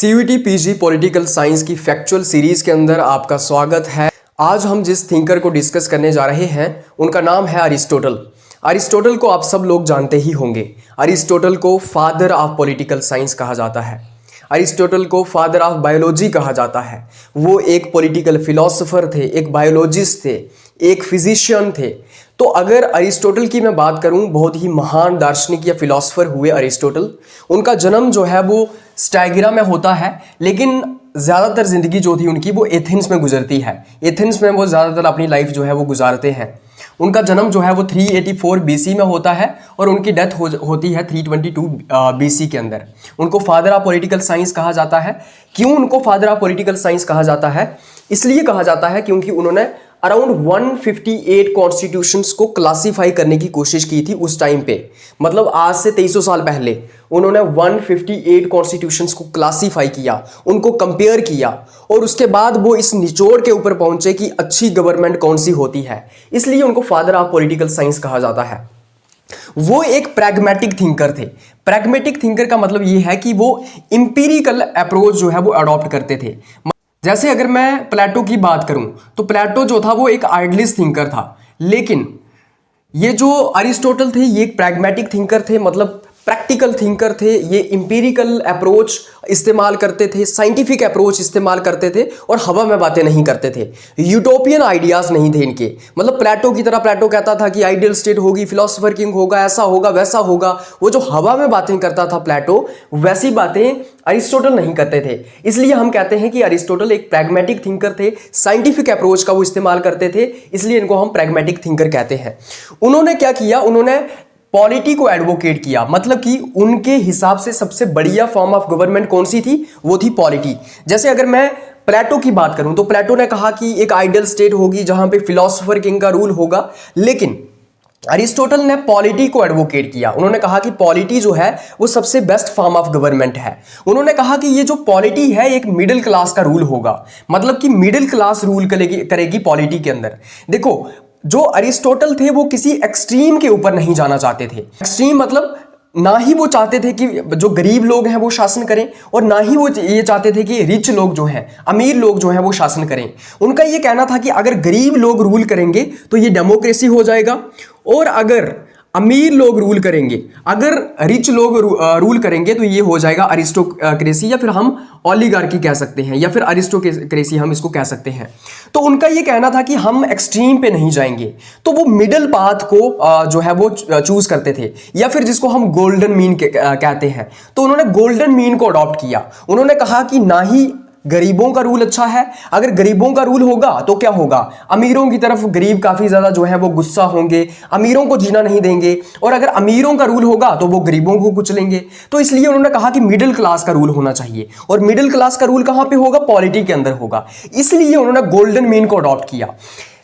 CUET PG political science की factual series के अंदर आपका स्वागत है। आज हम जिस थिंकर को डिस्कस करने जा रहे हैं उनका नाम है अरिस्टोटल। अरिस्टोटल को आप सब लोग जानते ही होंगे। अरिस्टोटल को फादर ऑफ पॉलिटिकल साइंस कहा जाता है। अरिस्टोटल को फादर ऑफ बायोलॉजी कहा जाता है। वो एक पॉलिटिकल फिलोसोफर थे, एक बायोलॉजिस्ट थे, एक फिजिशियन थे। तो अगर अरिस्टोटल की मैं बात करूं, बहुत ही महान दार्शनिक या फिलोसोफर हुए अरिस्टोटल। उनका जन्म जो है वो स्टाइगिरा में होता है, लेकिन ज़्यादातर ज़िंदगी जो थी उनकी वो एथेंस में गुजरती है। एथेंस में वो ज़्यादातर अपनी लाइफ जो है वो गुजारते हैं। उनका जन्म जो है वो 384 बीसी में होता है और उनकी डेथ होती है 322 बीसी के अंदर। उनको फादर ऑफ पॉलिटिकल साइंस कहा जाता है। क्यों उनको फादर ऑफ पॉलिटिकल साइंस कहा जाता है? इसलिए कहा जाता है क्योंकि उन्होंने अराउंड 158 कॉन्स्टिट्यूशंस को क्लासीफाई करने की कोशिश की थी उस टाइम पे। मतलब आज से 2300 साल पहले उन्होंने 158 कॉन्स्टिट्यूशंस को क्लासीफाई किया, उनको कंपेयर किया और उसके बाद वो इस निचोड़ के ऊपर पहुंचे कि अच्छी गवर्नमेंट कौन सी होती है। इसलिए उनको फादर ऑफ पॉलिटिकल साइंस कहा जाता है। वो एक प्रैग्मेटिक थिंकर थे। प्रैग्मेटिक थिंकर का मतलब ये है कि वो इंपीरिकल अप्रोच जो है वो अडॉप्ट करते थे। जैसे अगर मैं प्लेटो की बात करूं तो प्लेटो जो था वो एक आइडियलिस्ट थिंकर था, लेकिन ये जो अरिस्टोटल थे ये एक प्रैग्मेटिक थिंकर थे, मतलब प्रैक्टिकल थिंकर थे। ये इंपीरिकल अप्रोच इस्तेमाल करते थे, साइंटिफिक अप्रोच इस्तेमाल करते थे और हवा में बातें नहीं करते थे। यूटोपियन आइडियाज नहीं थे इनके। मतलब प्लेटो की तरह प्लेटो कहता था कि आइडियल स्टेट होगी, फिलोसोफर किंग होगा, ऐसा होगा वैसा होगा। वो जो हवा में बातें करता था प्लेटो, वैसी बातें अरिस्टोटल नहीं करते थे। इसलिए हम कहते हैं कि अरिस्टोटल एक प्रैग्मेटिक थिंकर थे, साइंटिफिक अप्रोच का वो इस्तेमाल करते थे, इसलिए इनको हम प्रैग्मेटिक थिंकर कहते हैं। उन्होंने क्या किया? उन्होंने पॉलिटी को एडवोकेट किया। मतलब कि उनके हिसाब से सबसे बढ़िया फॉर्म ऑफ गवर्नमेंट कौन सी थी? वो थी पॉलिटी। जैसे अगर मैं प्लेटो की बात करूं तो प्लेटो ने कहा कि एक आइडियल स्टेट होगी जहां पे फिलोसोफर किंग का रूल होगा, लेकिन अरिस्टोटल ने पॉलिटी को एडवोकेट किया। उन्होंने कहा कि पॉलिटी जो है वो सबसे बेस्ट फॉर्म ऑफ गवर्नमेंट है। उन्होंने कहा कि ये जो पॉलिटी है एक मिडिल क्लास का रूल होगा, मतलब कि मिडिल क्लास रूल करेगी पॉलिटी के अंदर। देखो, जो अरिस्टोटल थे वो किसी एक्सट्रीम के ऊपर नहीं जाना चाहते थे। एक्सट्रीम मतलब ना ही वो चाहते थे कि जो गरीब लोग हैं वो शासन करें, और ना ही वो ये चाहते थे कि रिच लोग जो हैं, अमीर लोग जो हैं वो शासन करें। उनका ये कहना था कि अगर गरीब लोग रूल करेंगे तो ये डेमोक्रेसी हो जाएगा, और अगर अमीर लोग रूल करेंगे, अगर रिच लोग रूल करेंगे तो ये हो जाएगा अरिस्टोक्रेसी, या फिर हम ओलिगार्की कह सकते हैं, या फिर अरिस्टोक्रेसी हम इसको कह सकते हैं। तो उनका ये कहना था कि हम एक्सट्रीम पे नहीं जाएंगे, तो वो मिडिल पाथ को जो है वो चूज करते थे, या फिर जिसको हम गोल्डन मीन कहते हैं। तो उन्होंने गोल्डन मीन को अडॉप्ट किया। उन्होंने कहा कि ना ही गरीबों का रूल अच्छा है, अगर गरीबों का रूल होगा तो क्या होगा? अमीरों की तरफ गरीब काफी ज्यादा जो है वो गुस्सा होंगे, अमीरों को जीना नहीं देंगे, और अगर अमीरों का रूल होगा तो वो गरीबों को कुचलेंगे। तो इसलिए उन्होंने कहा कि मिडिल क्लास का रूल होना चाहिए, और मिडिल क्लास का रूल कहां पे होगा? पॉलिटी के अंदर होगा। इसलिए उन्होंने गोल्डन मीन को अडॉप्ट किया।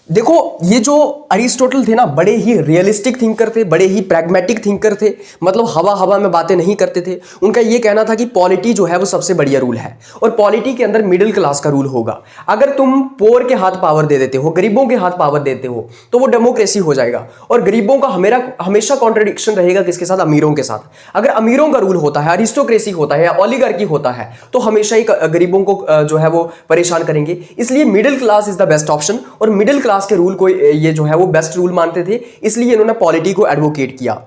देखो, ये जो अरिस्टोटल थे ना, बड़े ही रियलिस्टिक थिंकर थे, बड़े ही प्रैग्मेटिक थिंकर थे। मतलब हवा हवा में बातें नहीं करते थे। उनका ये कहना था कि पॉलिटी जो है वो सबसे बढ़िया रूल है, और पॉलिटी के अंदर मिडिल क्लास का रूल होगा। अगर तुम पोर के हाथ पावर दे देते हो, गरीबों के हाथ पावर देते हो, तो वो डेमोक्रेसी हो जाएगा, और गरीबों का हमेशा कॉन्ट्रडिक्शन रहेगा किसके साथ? अमीरों के साथ। अगर अमीरों का रूल होता है, अरिस्टोक्रेसी होता है या ओलिगार्की होता है, तो हमेशा ही गरीबों को जो है वो परेशान करेंगे। इसलिए middle class is the best option, और मिडिल क्लास के रूल को ये जो है वो बेस्ट रूल मानते थे, इसलिए इन्होंने पॉलिटी को एडवोकेट किया।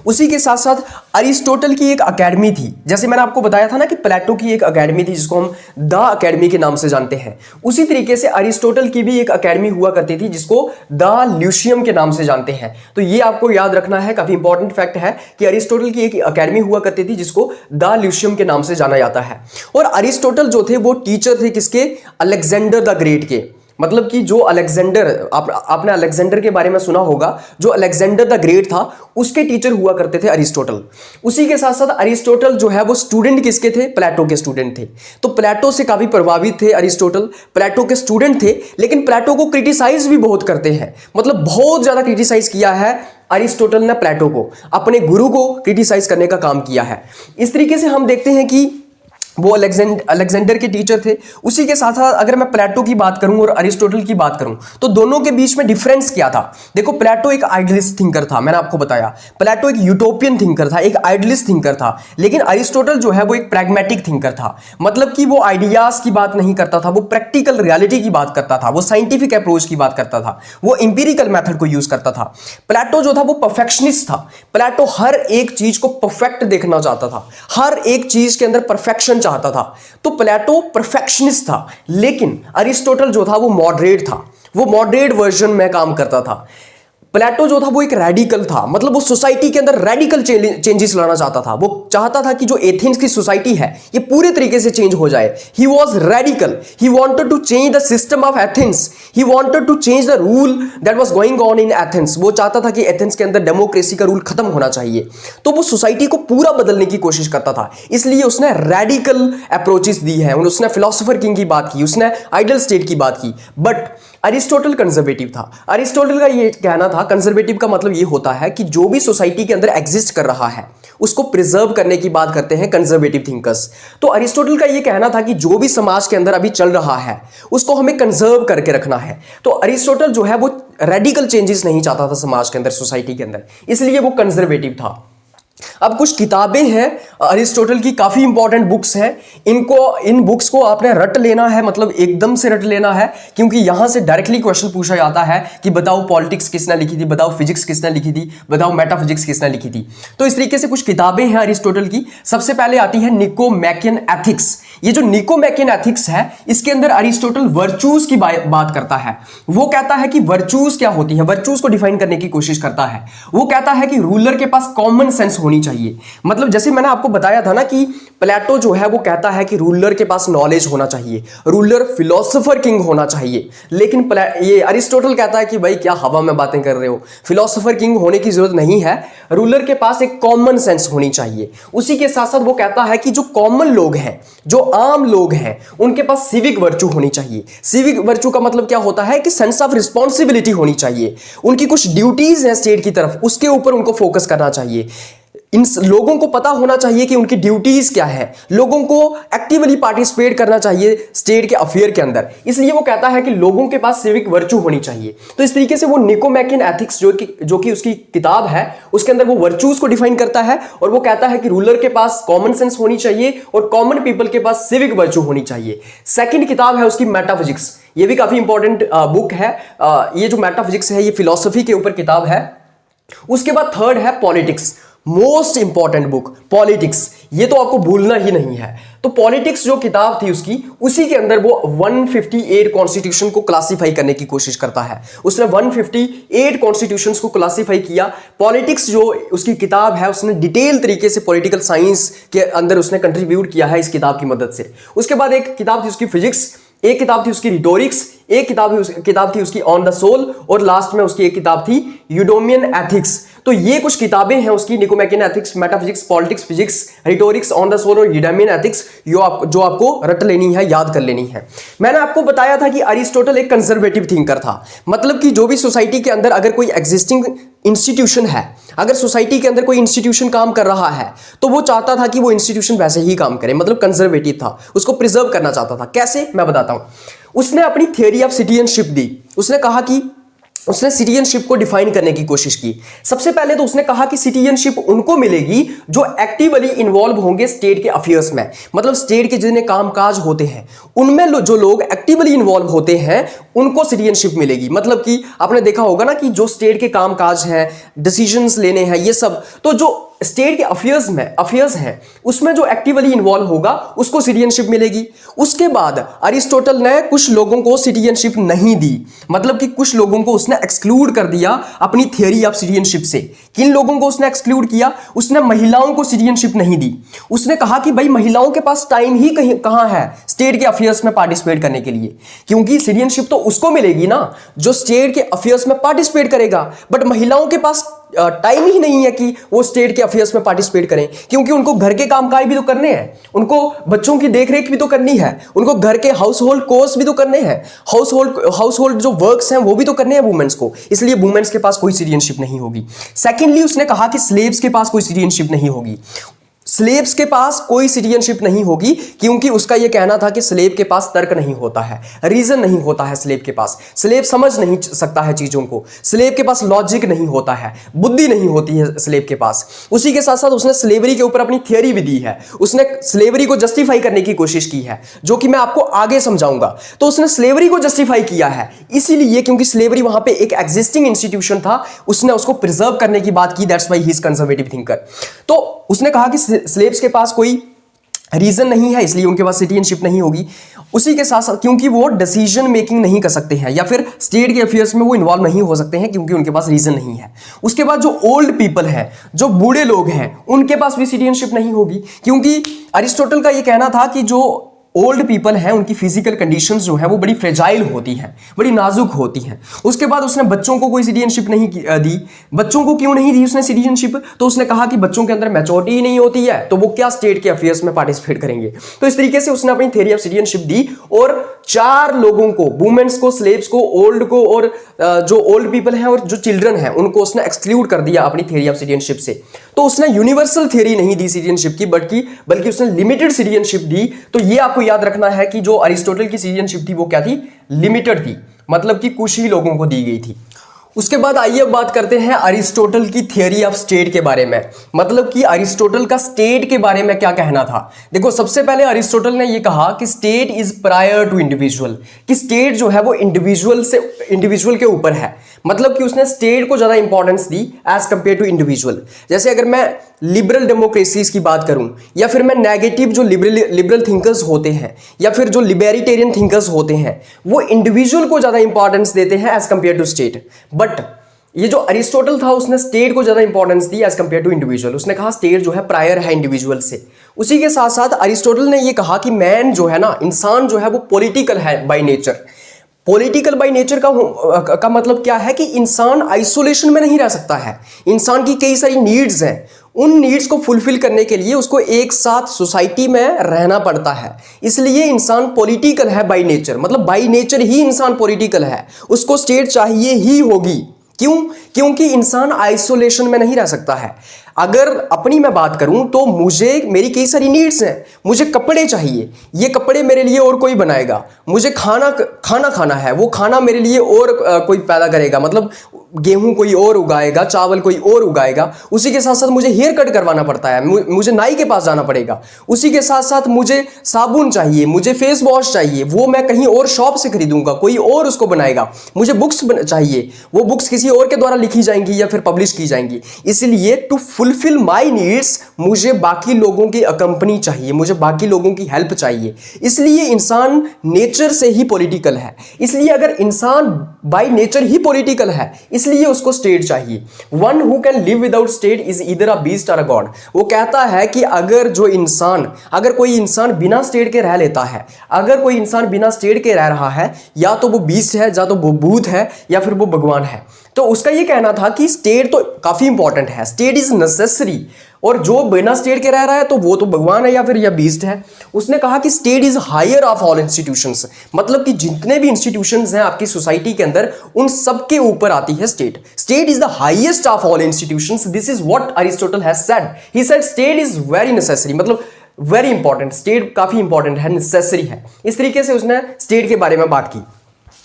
उसी के साथ साथ अरिस्टोटल की एक एकेडमी थी। जैसे मैंने आपको बताया था ना कि प्लेटो की एक एकेडमी थी जिसको हम द एकेडमी के नाम से जानते हैं, उसी तरीके से अरिस्टोटल की भी एक एकेडमी हुआ करती थी जिसको द ल्यूशियम के नाम से जानते हैं। तो ये आपको याद रखना है, काफी इंपॉर्टेंट फैक्ट है कि अरिस्टोटल की एक एकेडमी हुआ करती थी जिसको द ल्यूशियम के नाम से जाना जाता है। और अरिस्टोटल जो थे वो टीचर थे किसके? अलेक्जेंडर द ग्रेट के। मतलब कि जो अलेक्जेंडर, आपने अलेक्जेंडर के बारे में सुना होगा, जो अलेक्जेंडर द ग्रेट था उसके टीचर हुआ करते थे अरिस्टोटल। उसी के साथ साथ अरिस्टोटल जो है वो स्टूडेंट किसके थे? प्लेटो के स्टूडेंट थे। तो प्लेटो से काफी प्रभावित थे अरिस्टोटल, प्लेटो के स्टूडेंट थे, लेकिन प्लेटो को क्रिटिसाइज भी बहुत करते हैं। मतलब बहुत ज्यादा क्रिटिसाइज किया है अरिस्टोटल ने प्लेटो को, अपने गुरु को क्रिटिसाइज करने का काम किया है। इस तरीके से हम देखते हैं कि वो अलेक्जेंडर के टीचर थे। उसी के साथ साथ अगर मैं प्लेटो की बात करूं और अरिस्टोटल की बात करूं तो दोनों के बीच में डिफरेंस क्या था। देखो, प्लेटो एक आइडियलिस्ट थिंकर था, मैंने आपको बताया। प्लेटो एक यूटोपियन थिंकर था, एक आइडियलिस्ट थिंकर था। लेकिन अरिस्टोटल जो है वो एक प्रैग्मेटिक थिंकर था, मतलब कि वो आइडियाज की बात नहीं करता था, वो प्रैक्टिकल रियलिटी की बात करता था, वो साइंटिफिक अप्रोच की बात करता था, वो इंपीरिकल मेथड को यूज करता था। प्लेटो जो था वो परफेक्शनिस्ट था। प्लेटो हर एक चीज को परफेक्ट देखना चाहता था, हर एक चीज के अंदर परफेक्शन चाहता था। तो प्लेटो परफेक्शनिस्ट था। लेकिन अरिस्टोटल जो था वो मॉडरेट था, वो मॉडरेट वर्जन में काम करता था। प्लेटो जो था वो एक रेडिकल था, मतलब वो सोसाइटी के अंदर रेडिकल चेंजेस लाना चाहता था। वो चाहता था कि जो एथेंस की सोसाइटी है ये पूरे तरीके से चेंज हो जाए। He was radical, he wanted to change the system of Athens, he wanted to change the rule that was going on in Athens. वो चाहता था कि एथेंस के अंदर डेमोक्रेसी का रूल खत्म होना चाहिए। तो वो सोसाइटी को पूरा बदलने की कोशिश करता था, इसलिए उसने रेडिकल अप्रोचेस दी है। उसने फिलोसोफर किंग की बात की, उसने आइडियल स्टेट की बात की। बट अरिस्टोटल कंजर्वेटिव था। अरिस्टोटल का ये कहना था, कंजर्वेटिव का मतलब ये होता है कि जो भी सोसाइटी के अंदर एग्जिस्ट कर रहा है उसको प्रिजर्व करने की बात करते हैं कंजर्वेटिव थिंकर्स। तो अरिस्टोटल का ये कहना था कि जो भी समाज के अंदर अभी चल रहा है उसको हमें कंजर्व करके रखना है। तो अरिस्टोटल जो है वो रेडिकल चेंजेस नहीं चाहता था समाज के अंदर, सोसाइटी के अंदर, इसलिए वो कंजर्वेटिव था। अब कुछ किताबें हैं अरिस्टोटल की, काफी इंपॉर्टेंट बुक्स हैं। इन बुक्स को आपने रट लेना है, मतलब एकदम से रट लेना है, क्योंकि यहां से डायरेक्टली क्वेश्चन पूछा जाता है कि बताओ पॉलिटिक्स किसने लिखी थी, बताओ फिजिक्स किसने लिखी थी, बताओ मेटाफिजिक्स किसने लिखी थी। तो इस तरीके से कुछ किताबें हैं अरिस्टोटल की। सबसे पहले आती है निकोमैकियन एथिक्स। ये जो निकोमैकियन एथिक्स है इसके अंदर अरिस्टोटल वर्चूज की बात करता है। वो कहता है कि वर्चूज क्या होती है, वर्चूज को डिफाइन करने की कोशिश करता है। वो कहता है कि रूलर के पास कॉमन सेंस होनी चाहिए। मतलब जैसे मैंने आपको बताया था ना कि प्लेटो जो है वो कहता है कि रूलर के पास नॉलेज होना चाहिए, रूलर फिलोसोफर किंग होना चाहिए। लेकिन ये अरिस्टोटल कहता है कि भाई क्या हवा में बातें कर रहे हो, फिलोसोफर किंग होने की जरूरत नहीं है, रूलर के पास एक कॉमन सेंस होनी चाहिए। उसी के साथ साथ वो कहता है कि जो कॉमन लोग हैं, जो आम लोग हैं, उनके पास सिविक वर्चू होनी चाहिए। सिविक वर्चू का मतलब क्या होता है कि सेंस ऑफ रिस्पॉन्सिबिलिटी होनी चाहिए। उनकी कुछ ड्यूटीज हैं स्टेट की तरफ, उसके ऊपर उनको फोकस करना चाहिए। इन लोगों को पता होना चाहिए कि उनकी ड्यूटीज क्या है, लोगों को एक्टिवली पार्टिसिपेट करना चाहिए स्टेट के अफेयर के अंदर। इसलिए वो कहता है कि लोगों के पास सिविक वर्चू होनी चाहिए। तो इस तरीके से वो निकोमैकियन एथिक्स जो कि उसकी किताब है उसके अंदर वो वर्चूज को डिफाइन करता है, और वो कहता है कि रूलर के पास कॉमन सेंस होनी चाहिए और कॉमन पीपल के पास सिविक वर्चू होनी चाहिए। सेकेंड किताब है उसकी मेटाफिजिक्स। ये भी काफी इंपॉर्टेंट बुक है। ये जो मेटाफिजिक्स है ये फिलॉसफी के ऊपर किताब है। उसके बाद थर्ड है politics, most important book politics. ये तो आपको भूलना ही नहीं है। तो पॉलिटिक्स जो किताब थी उसकी, उसी के अंदर वो 158 कॉन्स्टिट्यूशन को क्लासिफाई करने की कोशिश करता है। उसने 158 कॉन्स्टिट्यूशंस को क्लासिफाई किया। पॉलिटिक्स जो उसकी किताब है उसने डिटेल तरीके से पॉलिटिकल साइंस के अंदर उसने कंट्रीब्यूट किया है इस किताब की मदद से। उसके बाद एक किताब थी उसकी फिजिक्स, एक किताब थी उसकी रिटोरिक्स, एक किताब थी उसकी ऑन द सोल, और लास्ट में उसकी एक किताब थी यूडोमियन एथिक्स। तो ये कुछ किताबें हैं उसकी, Nicomachean ethics, metaphysics, politics, physics, rhetorics, on the soul और यूडोमियन एथिक्स, जो आपको रट लेनी है, याद कर लेनी है। मैंने आपको बताया था कि अरिस्टोटल एक कंजर्वेटिव थिंकर था, मतलब कि जो भी सोसाइटी के अंदर अगर कोई एग्जिस्टिंग इंस्टीट्यूशन है, अगर सोसाइटी के अंदर कोई इंस्टीट्यूशन काम कर रहा है तो वो चाहता था कि वो इंस्टीट्यूशन वैसे ही काम करे, मतलब कंजर्वेटिव था, उसको प्रिजर्व करना चाहता था। कैसे, मैं बताता हूं। उसने अपनी थियरी ऑफ सिटीजनशिप दी। उसने कहा कि उसने सिटीजनशिप को डिफाइन करने की कोशिश की। सबसे पहले तो उसने कहा कि सिटीजनशिप उनको मिलेगी जो एक्टिवली इन्वॉल्व होंगे स्टेट के अफेयर्स में, मतलब स्टेट के जितने कामकाज होते हैं उनमें जो लोग एक्टिवली इन्वॉल्व होते हैं उनको सिटीजनशिप मिलेगी। मतलब कि आपने देखा होगा ना कि जो स्टेट के कामकाज हैं, डिसीजंस लेने हैं, ये सब, तो जो स्टेट के अफेयर्स हैं उसमें जो एक्टिवली इन्वॉल्व होगा उसको सिटीजनशिप मिलेगी। उसके बाद अरिस्टोटल ने कुछ लोगों को सिटीजनशिप नहीं दी, मतलब कि कुछ लोगों को उसने एक्सक्लूड कर दिया अपनी थियरी ऑफ सिटीजनशिप से। किन लोगों को उसने एक्सक्लूड किया? उसने महिलाओं को सिटीजनशिप नहीं दी। उसने कहा कि भाई महिलाओं के पास टाइम ही कहां है स्टेट के अफेयर्स में पार्टिसिपेट करने के लिए, क्योंकि सिटीजनशिप तो उसको मिलेगी ना जो स्टेट के अफेयर्स में पार्टिसिपेट करेगा, बट महिलाओं के पास टाइम ही नहीं है कि वो स्टेट के अफेयर्स में पार्टिसिपेट करें, क्योंकि उनको घर के कामकाज भी तो करने हैं, उनको बच्चों की देखरेख भी तो करनी है, उनको घर के हाउस होल्ड कोर्स भी तो करने हैं, हाउस होल्ड जो वर्क्स हैं वो भी तो करने हैं वुमेन्स को, इसलिए वुमेन्स के पास कोई सिटीजनशिप नहीं होगी। सेकेंडली उसने कहा कि स्लेव्स के पास कोई सिटीजनशिप नहीं होगी। स्लेव्स के पास कोई सिटीजनशिप नहीं होगी, क्योंकि उसका यह कहना था कि स्लेव के पास तर्क नहीं होता है, रीजन नहीं होता है स्लेव के पास, स्लेव समझ नहीं सकता है चीजों को, स्लेव के पास लॉजिक नहीं होता है, बुद्धि नहीं होती है स्लेव के पास। उसी के साथ साथ उसने स्लेवरी के ऊपर अपनी थियरी भी दी है, उसने स्लेवरी को जस्टिफाई करने की कोशिश की है, जो कि मैं आपको आगे समझाऊंगा। तो उसने स्लेवरी को जस्टिफाई किया है इसीलिए क्योंकि स्लेवरी वहां पे एक एग्जिस्टिंग इंस्टीट्यूशन था, उसने उसको प्रिजर्व करने की बात की, that's why he is conservative thinker. तो उसने कहा कि स्लेव्स के पास कोई रीजन नहीं है, इसलिए उनके पास सिटीजनशिप नहीं होगी। उसी के साथ साथ क्योंकि वो डिसीजन मेकिंग नहीं कर सकते हैं या फिर स्टेट के अफेयर्स में वो इन्वॉल्व नहीं हो सकते हैं, क्योंकि उनके पास रीजन नहीं है। उसके बाद जो ओल्ड पीपल हैं, जो बूढ़े लोग हैं, उनके पास भी सिटीजनशिप नहीं होगी, क्योंकि अरिस्टोटल का ये कहना था कि जो ओल्ड पीपल हैं उनकी फिजिकल कंडीशंस जो है वो बड़ी फ्रेजाइल होती हैं, बड़ी नाजुक होती हैं। उसके बाद उसने बच्चों को कोई सिटीजनशिप नहीं दी। बच्चों को क्यों नहीं दी उसने सिटीजनशिप? तो उसने कहा कि बच्चों के अंदर मैच्योरिटी ही नहीं होती है, तो वो क्या स्टेट के अफेयर्स में पार्टिसिपेट करेंगे। तो इस तरीके से उसने अपनी थ्योरी ऑफ सिटीजनशिप दी और 4 लोगों को, वुमेन्स को, स्लेव्स को, ओल्ड को और जो ओल्ड पीपल हैं और जो चिल्ड्रन हैं उनको उसने एक्सक्लूड कर दिया अपनी थ्योरी ऑफ सिटीजनशिप से। तो उसने यूनिवर्सल थ्योरी नहीं दी सिटीजनशिप की, बल्कि उसने लिमिटेड सिटीजनशिप दी। तो ये आपको याद रखना है कि जो अरिस्टोटल की सिटीजनशिप थी वो क्या थी? लिमिटेड थी, मतलब कि कुछ ही लोगों को दी गई थी। उसके बाद आइए अब बात करते हैं अरिस्टोटल की थियरी ऑफ स्टेट के बारे में, मतलब कि अरिस्टोटल का स्टेट के बारे में क्या कहना था। देखो, सबसे पहले अरिस्टोटल ने यह कहा कि state is prior to individual, कि स्टेट जो है वो इंडिविजुअल के ऊपर है, मतलब कि उसने स्टेट को ज्यादा इंपॉर्टेंस दी एज कंपेयर टू इंडिविजुअल। जैसे अगर मैं लिबरल डेमोक्रेसीज की बात करूं, या फिर मैं नेगेटिव जो लिबरल थिंकर्स होते हैं या फिर जो लिबर्टेरियन थिंकर्स होते हैं, वो इंडिविजुअल को ज्यादा इंपॉर्टेंस देते हैं as compare to state. But ये जो अरिस्टोटल था उसने स्टेट को ज्यादा इंपॉर्टेंस दी एज कंपेयर टू इंडिविजुअल। उसने कहा स्टेट जो है प्रायर है इंडिविजुअल से। उसी के साथ साथ अरिस्टोटल ने ये कहा कि मैन जो है ना, इंसान जो है वो पॉलिटिकल है by nature. Political by nature का मतलब क्या है कि इंसान आइसोलेशन में नहीं रह सकता है। इंसान की कई सारी नीड्स हैं, उन नीड्स को फुलफिल करने के लिए उसको एक साथ सोसाइटी में रहना पड़ता है। इसलिए इंसान पॉलिटिकल है बाय नेचर, मतलब बाय नेचर ही इंसान पॉलिटिकल है, उसको स्टेट चाहिए ही होगी। क्यों? क्योंकि इंसान आइसोलेशन में नहीं रह सकता है। अगर अपनी मैं बात करूं तो मेरी कई सारी नीड्स हैं। मुझे कपड़े चाहिए, ये कपड़े मेरे लिए और कोई बनाएगा। मुझे खाना खाना है, वो खाना मेरे लिए और कोई पैदा करेगा, मतलब गेहूं कोई और उगाएगा, चावल कोई और उगाएगा। उसी के साथ साथ मुझे हेयर कट करवाना पड़ता है, मुझे नाई के पास जाना पड़ेगा। उसी के साथ साथ मुझे साबुन चाहिए, मुझे फेस वॉश चाहिए, वो मैं कहीं और शॉप से खरीदूंगा, कोई और उसको बनाएगा। मुझे बुक्स चाहिए, वो बुक्स किसी और के द्वारा लिखी जाएंगी या फिर पब्लिश की जाएंगी। इसलिए टू फुलफिल माई नीड्स मुझे बाकी लोगों की अकंपनी चाहिए, मुझे बाकी लोगों की हेल्प चाहिए। इसलिए इंसान नेचर से ही पॉलिटिकल है। इसलिए अगर इंसान बाय नेचर ही पॉलिटिकल है, इसलिए उसको स्टेट चाहिए। One who can live without state is either a beast और अ गॉड। वो कहता है कि अगर कोई इंसान बिना स्टेट के रह लेता है, अगर कोई इंसान बिना स्टेट के रह रहा है, या तो वो बीस्ट है, या तो वो भूत है, या फिर वो भगवान है। तो उसका ये कहना था कि स्टेट तो काफी इंपॉर्टेंट है, स्टेट इज नेसेसरी, और जो बिना स्टेट के रह रहा है तो वो तो भगवान है या फिर या बीस्ट है। उसने कहा कि state is higher of all institutions, मतलब कि जितने भी इंस्टीट्यूशंस हैं आपकी सोसाइटी के अंदर, उन सब के ऊपर आती है state. State is the highest of all institutions, this is what Aristotle has said. He said state is very necessary, मतलब वेरी इंपॉर्टेंट, स्टेट काफी इंपॉर्टेंट है, नेसेसरी है। इस तरीके से उसने स्टेट के बारे में बात की।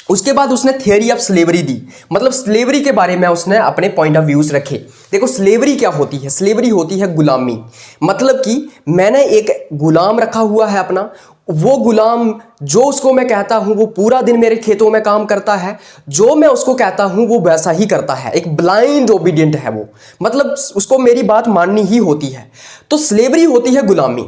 उसके बाद उसने थियरी ऑफ स्लेवरी दी, मतलब स्लेवरी के बारे में उसने अपने पॉइंट ऑफ व्यूज रखे। देखो, स्लेवरी क्या होती है? स्लेवरी होती है गुलामी, मतलब कि मैंने एक गुलाम रखा हुआ है अपना, वो गुलाम जो उसको मैं कहता हूं वो पूरा दिन मेरे खेतों में काम करता है, जो मैं उसको कहता हूं वो वैसा ही करता है, एक ब्लाइंड ओबीडियंट है वो, मतलब उसको मेरी बात माननी ही होती है। तो स्लेवरी होती है गुलामी।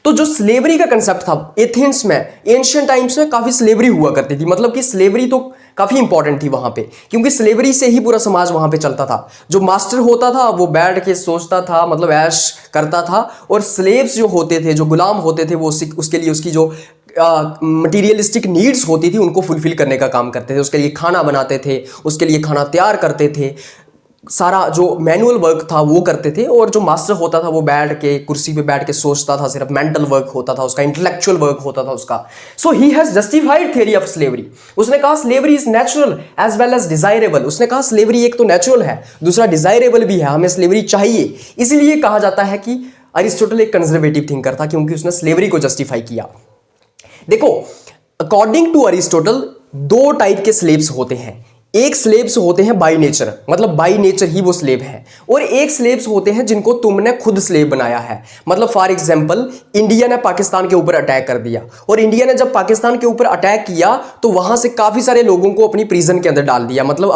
तो जो स्लेवरी का कंसेप्ट था एथेंस में, एंशिएंट टाइम्स में काफी स्लेवरी हुआ करती थी, मतलब कि स्लेवरी तो काफी इंपॉर्टेंट थी वहां पे, क्योंकि स्लेवरी से ही पूरा समाज वहां पे चलता था। जो मास्टर होता था वो बैठ के सोचता था, मतलब ऐश करता था, और स्लेव्स जो होते थे, जो गुलाम होते थे, वो उसके लिए उसकी जो मटीरियलिस्टिक नीड्स होती थी उनको फुलफिल करने का काम करते थे। उसके लिए खाना बनाते थे, उसके लिए खाना तैयार करते थे, सारा जो मैनुअल वर्क था वो करते थे। और जो मास्टर होता था वो बैठ के कुर्सी पे बैठ के सोचता था, सिर्फ मेंटल वर्क होता था उसका, इंटेलेक्चुअल वर्क होता था उसका। So he has justified theory of slavery. उसने कहा slavery is natural as well as desirable. उसने कहा स्लेवरी एक तो नेचुरल है, दूसरा डिजायरेबल भी है, हमें स्लेवरी चाहिए। इसलिए कहा जाता है कि अरिस्टोटल एक कंजर्वेटिव थिंकर था क्योंकि उसने स्लेवरी को जस्टिफाई किया। देखो, अकॉर्डिंग टू अरिस्टोटल दो टाइप के स्लेव्स होते हैं। एक स्लेव्स होते हैं बाय नेचर, मतलब बाय नेचर ही वो स्लेव हैं, और एक स्लेव्स होते हैं जिनको तुमने खुद स्लेव बनाया है। मतलब फॉर एग्जांपल, इंडिया ने पाकिस्तान के ऊपर अटैक कर दिया, और इंडिया ने जब पाकिस्तान के ऊपर अटैक किया तो वहां से काफी सारे लोगों को अपनी प्रिजन के अंदर डाल दिया, मतलब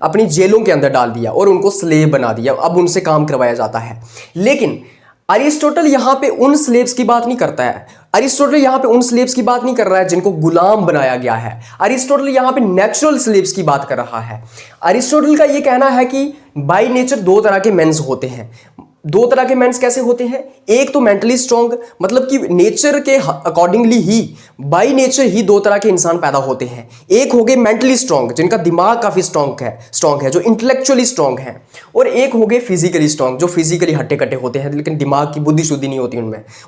अपनी जेलों के अंदर डाल दिया और उनको स्लेव बना दिया। अब उनसे काम करवाया जाता है। लेकिन अरिस्टोटल यहां पे उन स्लेव्स की बात नहीं करता है। अरिस्टोटल यहां पे उन स्लेव्स की बात नहीं कर रहा है जिनको गुलाम बनाया गया है। अरिस्टोटल यहां पे नेचुरल स्लेव्स की बात कर रहा है। अरिस्टोटल का यह कहना है कि बाय नेचर दो तरह के मेंस होते हैं। दो तरह के मेंस कैसे होते हैं? एक तो मेंटली स्ट्रांग, मतलब कि नेचर के अकॉर्डिंगली ही बाय नेचर ही दो तरह के इंसान पैदा होते हैं। एक हो गए मेंटली स्ट्रांग, जिनका दिमाग काफी स्ट्रांग है, जो इंटेलेक्चुअली स्ट्रांग है, और एक हो गए फिजिकली स्ट्रांग, जो फिजिकली हट्टे कट्टे होते हैं लेकिन दिमाग की बुद्धि शुद्धि नहीं होती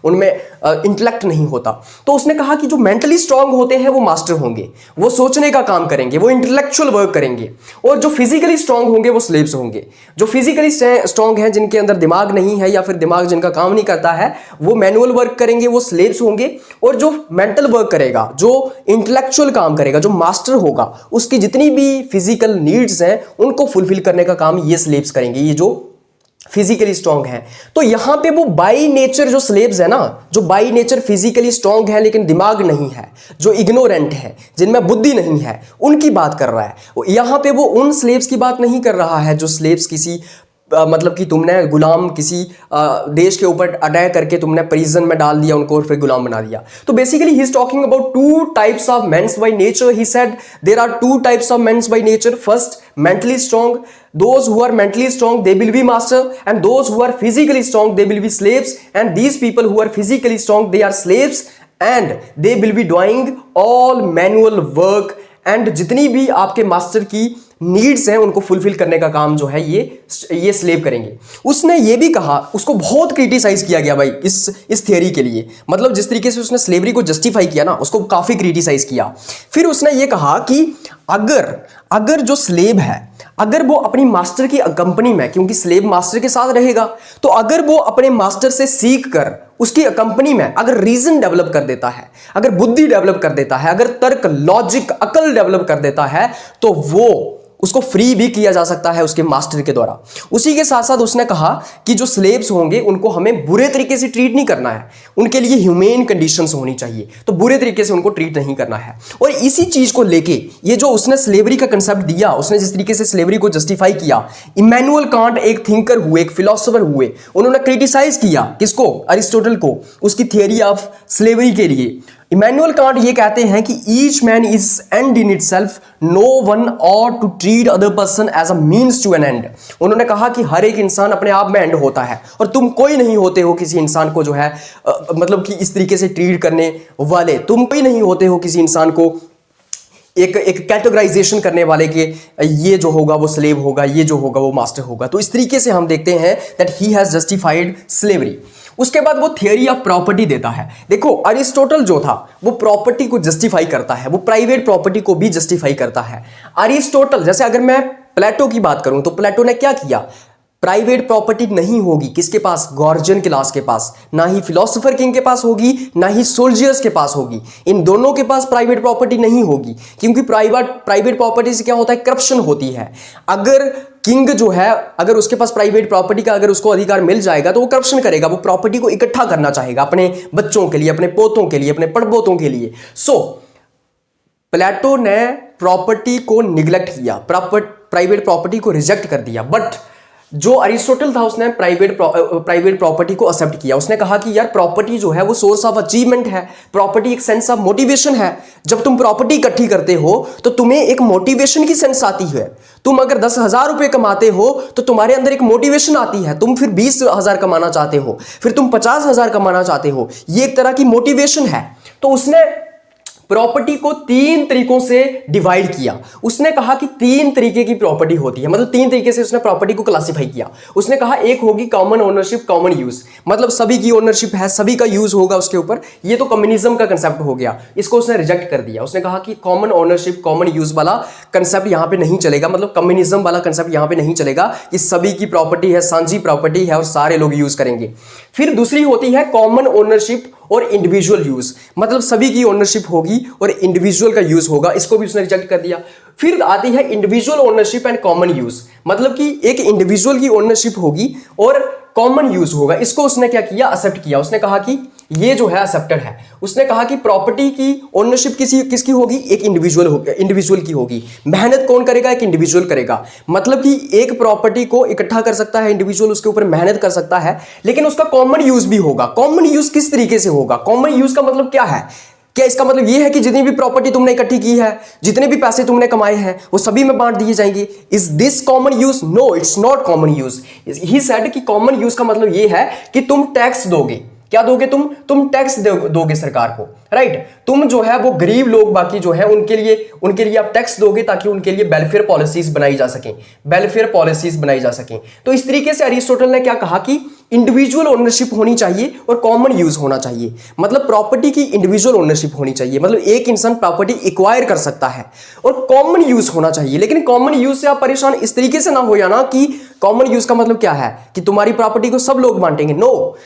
उनमें इंटेलेक्ट नहीं होता। तो उसने कहा कि जो मेंटली स्ट्रांग होते हैं वो मास्टर होंगे, वो सोचने का काम करेंगे, वो इंटेलेक्चुअल वर्क करेंगे, और जो फिजिकली स्ट्रांग होंगे वो स्लेव्स होंगे। जो फिजिकली स्ट्रांग हैं, जिनके अंदर दिमाग नहीं है या फिर दिमाग जिनका काम नहीं करता है, वो मैनुअल वर्क करेंगे, वो स्लेव्स होंगे। और जो मेंटल वर्क करेगा, जो इंटेलेक्चुअल काम करेगा, जो मास्टर होगा, उसकी जितनी भी फिजिकल नीड्स हैं उनको फुलफिल करने का काम ये स्लेव्स करेंगे, ये जो फिजिकली स्ट्रांग है। तो यहां पे वो बाय नेचर जो स्लेव्स है ना, जो बाय नेचर फिजिकली स्ट्रांग है लेकिन दिमाग नहीं है, जो इग्नोरेंट है, जिनमें बुद्धि नहीं है, उनकी बात कर रहा है। यहां पे वो उन स्लेव्स की बात नहीं कर रहा है जो स्लेव्स किसी मतलब कि तुमने गुलाम किसी देश के ऊपर अटैक करके तुमने प्रिजन में डाल दिया उनको और फिर गुलाम बना दिया। तो basically he is talking about two types of mens by nature. He said there are two types of mens by nature. First, mentally strong. Those who are mentally strong, they will be master, and those who are physically strong, they will be slaves. And these people who are physically strong, they are slaves, and they will be doing all manual work. And जितनी भी आपके master की needs हैं उनको fulfil करने का काम जो है ये स्लेव करेंगे। उसने ये भी कहा, उसको बहुत क्रिटिसाइज किया गया भाई इस थियरी के लिए, मतलब जिस तरीके से उसने स्लेवरी को जस्टिफाई किया ना, उसको काफी क्रिटिसाइज किया। फिर उसने ये कहा कि अगर जो स्लेव है, अगर वो अपनी मास्टर की कंपनी में, क्योंकि स्लेव मास्टर के साथ रहेगा, तो अगर वो अपने मास्टर से सीख कर उसकी कंपनी में अगर रीजन डेवलप कर देता है, अगर बुद्धि डेवलप कर देता है, अगर तर्क, लॉजिक, अकल डेवलप कर देता है, तो वो उसको फ्री भी किया जा सकता है उसके मास्टर के द्वारा। उसी के साथ साथ उसने कहा कि जो स्लेव्स होंगे उनको हमें बुरे तरीके से ट्रीट नहीं करना है, उनके लिए ह्यूमेन कंडीशंस होनी चाहिए, तो बुरे तरीके से उनको ट्रीट नहीं करना है। और इसी चीज को लेके ये जो उसने स्लेवरी का कंसेप्ट दिया, उसने जिस तरीके से स्लेवरी को जस्टिफाई किया, इमैनुअल कांट एक थिंकर हुए, एक फिलोसोफर हुए, उन्होंने क्रिटिसाइज किया किसको? अरिस्टोटल को, उसकी थियरी ऑफ स्लेवरी के लिए। इमैनुअल कांट ये कहते हैं कि each man is end in itself, no one ought to treat other person as a means to an end. उन्होंने कहा कि हर एक इंसान अपने आप में एंड होता है, और तुम कोई नहीं होते हो किसी इंसान को जो है मतलब कि इस तरीके से ट्रीट करने वाले, तुम कोई नहीं होते हो किसी इंसान को एक कैटेगराइजेशन करने वाले के ये जो होगा वो स्लेव होगा, ये जो होगा वो मास्टर होगा। तो इस तरीके से हम देखते हैं that he has justified slavery. उसके बाद वो थियरी ऑफ प्रॉपर्टी देता है। देखो, अरिस्टोटल जो था वो प्रॉपर्टी को जस्टिफाई करता है, वो प्राइवेट प्रॉपर्टी को भी जस्टिफाई करता है। अरिस्टोटल, जैसे अगर मैं प्लेटो की बात करूं तो प्लेटो ने क्या किया? प्राइवेट प्रॉपर्टी नहीं होगी किसके पास? गॉर्जियन क्लास के पास। ना ही फिलोसोफर किंग के पास होगी, ना ही सोल्जर्स के पास होगी। इन दोनों के पास प्राइवेट प्रॉपर्टी नहीं होगी, क्योंकि प्राइवेट प्रॉपर्टी से क्या होता है? करप्शन होती है। अगर किंग जो है, अगर उसके पास प्राइवेट प्रॉपर्टी का अगर उसको अधिकार मिल जाएगा तो वो करप्शन करेगा, वो प्रॉपर्टी को इकट्ठा करना चाहेगा अपने बच्चों के लिए, अपने पोतों के लिए, अपने पड़पोतों के लिए। सो प्लेटो ने प्रॉपर्टी को निग्लेक्ट किया, प्राइवेट प्रॉपर्टी को रिजेक्ट कर दिया। बट जो अरिस्टोटल था उसने प्राइवेट प्रॉपर्टी को एक्सेप्ट किया। उसने कहा कि यार प्रॉपर्टी जो है वो सोर्स ऑफ अचीवमेंट है, प्रॉपर्टी एक सेंस ऑफ मोटिवेशन है। जब तुम प्रॉपर्टी इकट्ठी करते हो तो तुम्हें एक मोटिवेशन की सेंस आती है। तुम अगर 10,000 रुपए कमाते हो तो तुम्हारे अंदर एक मोटिवेशन आती है, तुम फिर 20,000 कमाना चाहते हो, फिर तुम 50,000 कमाना चाहते हो, ये एक तरह की मोटिवेशन है। तो उसने प्रॉपर्टी को 3 तरीकों से डिवाइड किया। उसने कहा कि 3 तरीके की प्रॉपर्टी होती है, मतलब 3 तरीके से उसने प्रॉपर्टी को क्लासिफाई किया। उसने कहा एक होगी कॉमन ओनरशिप कॉमन यूज, मतलब सभी की ओनरशिप है, सभी का यूज होगा उसके ऊपर। ये तो कम्युनिज्म का कंसेप्ट हो गया, इसको उसने रिजेक्ट कर दिया। उसने कहा कि कॉमन ओनरशिप कॉमन यूज वाला कंसेप्ट यहां पे नहीं चलेगा, मतलब कम्युनिज्म वाला कंसेप्ट यहां पे नहीं चलेगा कि सभी की प्रॉपर्टी है, साझी प्रॉपर्टी है और सारे लोग यूज करेंगे। फिर दूसरी होती है कॉमन ओनरशिप और इंडिविजुअल यूज, मतलब सभी की ओनरशिप होगी और इंडिविजुअल का यूज होगा, इसको भी उसने रिजेक्ट कर दिया। फिर आती है individual ownership and common use, मतलब कि एक इंडिविजुअल की ओनरशिप होगी और कॉमन यूज होगा, इसको उसने क्या किया, एक्सेप्ट किया। उसने कहा कि ये जो है एक्सेप्टेड है। उसने कहा कि प्रॉपर्टी की ओनरशिप किसकी होगी, एक इंडिविजुअल की होगी। मेहनत कौन करेगा, एक इंडिविजुअल करेगा, मतलब कि एक प्रॉपर्टी को इकट्ठा कर सकता है इंडिविजुअल, उसके ऊपर मेहनत कर सकता है, लेकिन उसका कॉमन यूज भी होगा। कॉमन यूज किस तरीके से होगा, कॉमन यूज का मतलब क्या है, क्या इसका मतलब यह है कि जितनी भी प्रॉपर्टी तुमने इकट्ठी की है, जितने भी पैसे तुमने कमाए हैं, वो सभी में बांट दिए जाएंगे? Is this common use? No, it's not common use. He said कि कॉमन यूज का मतलब यह है कि तुम टैक्स दोगे। क्या दोगे तुम टैक्स दोगे सरकार को, राइट। तुम जो है वो गरीब लोग बाकी जो है उनके लिए आप टैक्स दोगे ताकि उनके लिए वेलफेयर पॉलिसीज बनाई जा सकें, वेलफेयर पॉलिसीज बनाई जा सकें। तो इस तरीके से अरिस्टोटल ने क्या कहा कि इंडिविजुअल ओनरशिप होनी चाहिए और कॉमन यूज होना चाहिए, मतलब प्रॉपर्टी की इंडिविजुअल ओनरशिप होनी चाहिए, मतलब एक इंसान प्रॉपर्टी एक्वायर कर सकता है, और कॉमन यूज होना चाहिए। लेकिन कॉमन यूज से आप परेशान इस तरीके से ना हो जाना कि कॉमन यूज का मतलब क्या है कि तुम्हारी प्रॉपर्टी को सब लोग बांटेंगे। नो,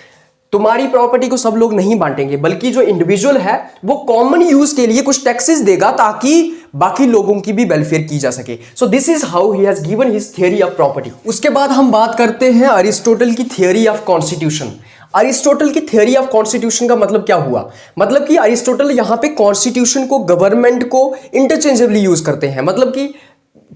तुम्हारी प्रॉपर्टी को सब लोग नहीं बांटेंगे, बल्कि जो इंडिविजुअल है वो कॉमन यूज के लिए कुछ टैक्सेस देगा ताकि बाकी लोगों की भी वेलफेयर की जा सके। So this is how he has given his theory of property. उसके बाद हम बात करते हैं अरिस्टोटल की थियरी ऑफ कॉन्स्टिट्यूशन। अरिस्टोटल की थियरी ऑफ कॉन्स्टिट्यूशन का मतलब क्या हुआ, मतलब कि अरिस्टोटल यहां पे कॉन्स्टिट्यूशन को, गवर्नमेंट को इंटरचेंजेबली यूज करते हैं। मतलब कि